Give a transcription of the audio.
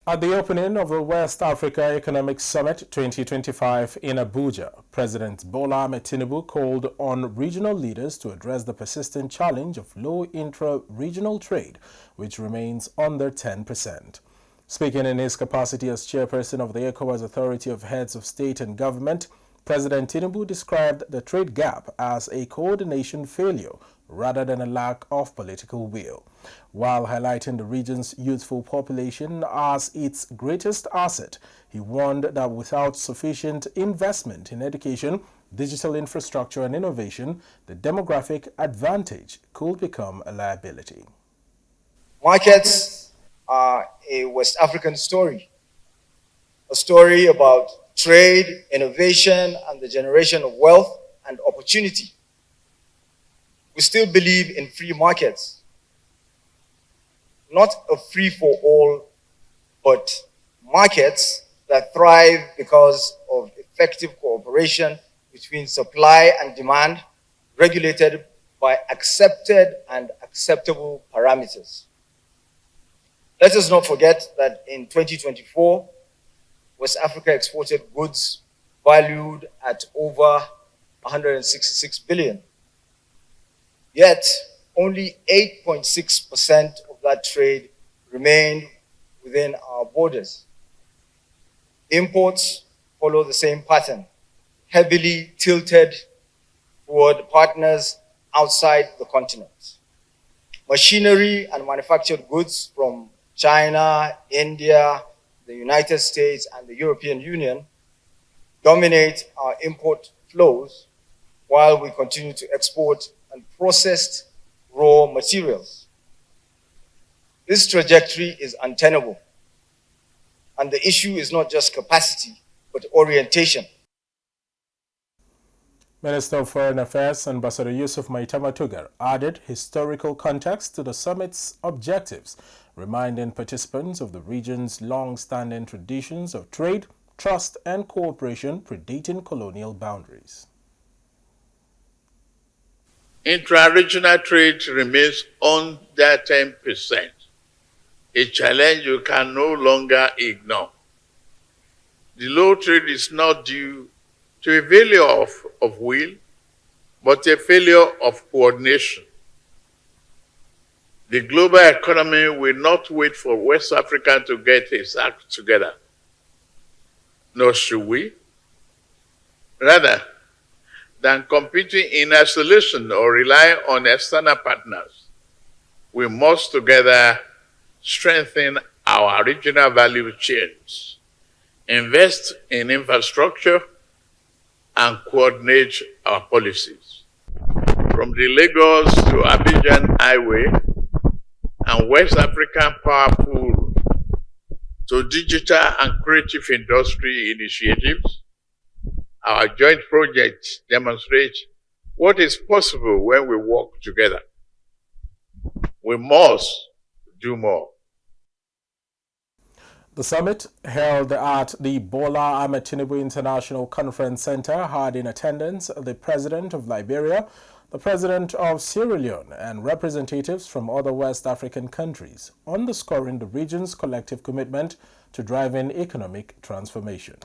At the opening of the West Africa Economic Summit 2025 in Abuja, President Bola Ahmed Tinubu called on regional leaders to address the persistent challenge of low intra-regional trade, which remains under 10%. Speaking in his capacity as chairperson of the ECOWAS Authority of Heads of State and Government, President Tinubu described the trade gap as a coordination failure rather than a lack of political will, while highlighting the region's youthful population as its greatest asset. He warned that without sufficient investment in education, digital infrastructure and innovation, the demographic advantage could become a liability. Markets are a West African story, a story about trade, innovation, and the generation of wealth and opportunity. We still believe in free markets, not a free-for-all, but markets that thrive because of effective cooperation between supply and demand, regulated by accepted and acceptable parameters. Let us not forget that in 2024, West Africa exported goods valued at over 166 billion. Yet, only 8.6% of that trade remained within our borders. Imports follow the same pattern, heavily tilted toward partners outside the continent. Machinery and manufactured goods from China, India, the United States, and the European Union dominate our import flows while we continue to export and processed raw materials. This trajectory is untenable, and the issue is not just capacity, but orientation. Minister of Foreign Affairs, Ambassador Yusuf Maitama Tuggar, added historical context to the summit's objectives, reminding participants of the region's long-standing traditions of trade, trust, and cooperation predating colonial boundaries. Intra-regional trade remains under 10%, a challenge you can no longer ignore. The low trade is not due to a failure of will, but a failure of coordination. The global economy will not wait for West Africa to get its act together, nor should we. Rather than competing in isolation or rely on external partners, we must together strengthen our regional value chains, invest in infrastructure, and coordinate our policies. From the Lagos to Abuja Highway and West African Power Pool to digital and creative industry initiatives, our joint projects demonstrate what is possible when we work together. We must do more. The summit, held at the Bola Ahmed Tinubu International Conference Center, had in attendance the President of Liberia, the President of Sierra Leone, and representatives from other West African countries, underscoring the region's collective commitment to driving economic transformation.